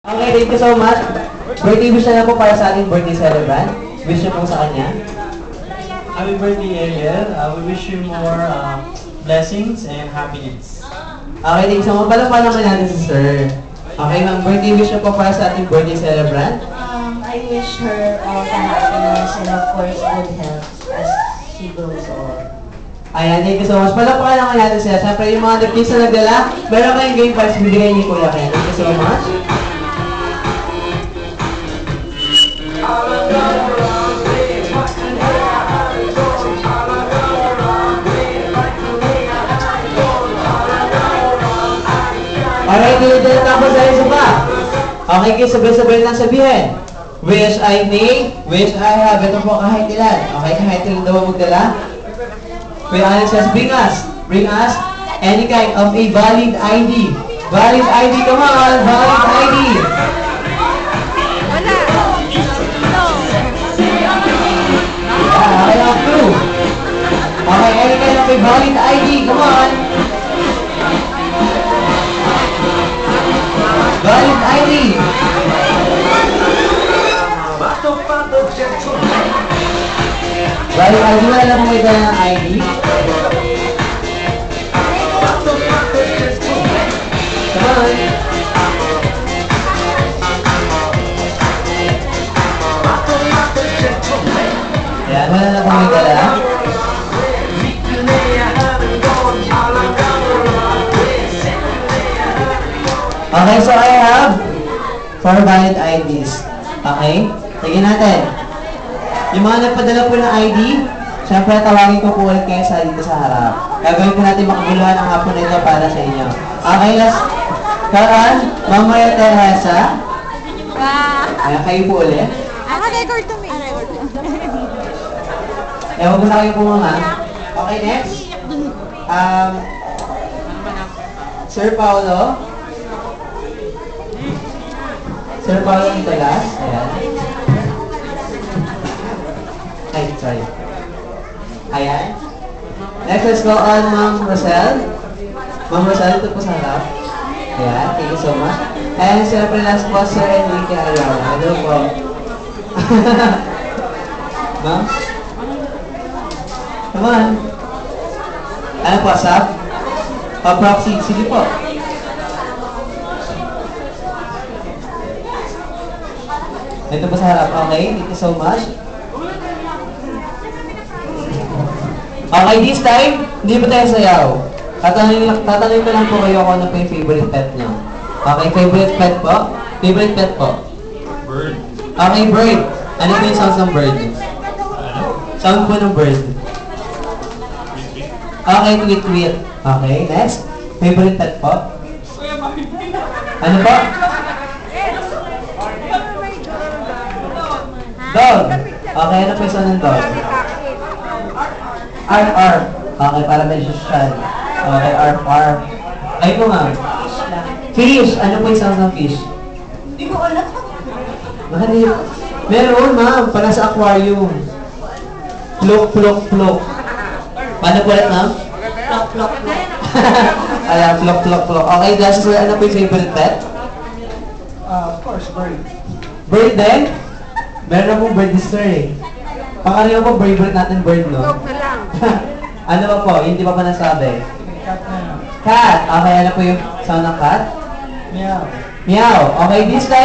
Okay, thank you so much. Birthday wish na po para sa ating birthday celebrant. Wish niyo po sa kanya. Happy birthday, Ariel. We wish you more blessings and happiness. Okay, thank you so much. Palakpakan naman natin si Sir. Okay, ma'am, birthday wish niyo po para sa ating birthday celebrant. I wish her all the happiness and of course good health as she grows old. Ayan, thank you so much. Palakpakan naman natin sila. Siyempre, yung mga nag-kiss na nagdala, meron kayong game prize bibigay ni Kuya Ken. Thank you so much. Alright, tuloy-tuloy tapos sa isa pa. Okay, kayo sabay-sabay lang sabihin. Wish I may, wish I have. Ito po kahit ilan. Okay, kahit ilan daw magdala. Kuya Alex says, bring us any kind of a valid ID. Valid ID, come on, valid ID. Wala. No. Yeah, I have two. Okay, any kind of a valid ID, come on. Valid ID. Valid ID, wala na pong ito ng ID. Come on. Yan, wala na pong ito lang. Okay, so I have 4 valid IDs. Okay? Sige natin. Yung mga nagpadala po ng ID, syempre tawagin ko po ulit kayo sa dito sa harap. Gagawin po natin makaguluhan ang hapon na ito para sa inyo. Okay, last. Kaan, Ma'am Maria Teresa. Ayan, kayo po ulit. Record to me. Ewan ko na kayo po mga. Okay, next. Sir Paolo. Sir Paolo Nicolas. Ayan. Ay, sorry. Ayan. Next, let's go on Ma'am Rosel. Ma'am Rosel, ito po sa harap. Ayan, thank you so much. And siyempre last po, Sir Enrique Ayala. Hello po. Ma'am? Come on. Ano po, Sap? Proxy. Sige po. Ito po sa harap. Okay, thank you so much. Okay, this time, hindi pa tayo sayaw. Tatanungin ko lang po kayo kung ano po yung favorite pet nyo. Okay, favorite pet po? Favorite pet po? Bird. Okay, bird. Ano po yung sounds ng bird? Sound po ng bird. Okay, tweet. Okay, next. Favorite pet po? Ano po? Dog. Okay, ano po yung sound ng dog? R. Okay, para medyo shy. Okay, R. Ay po nga. Fish. Ano po yung sound ng fish? Hindi ko alam. Meron, ma'am. Para sa aquarium. Plok. Paano po ulit, ma'am? Plok. Ayan, plok. Okay, that's why ano po yung favorite pet? Of course, bird. Bird din? Meron na pong bird this eh. Pangalawa po, favorite natin bird, no? Joke na lang. Ano ba po? Hindi pa nasabi. Cat na. Cat. Okay, ano po yung sound ng cat? Meow. Meow. Okay, this time.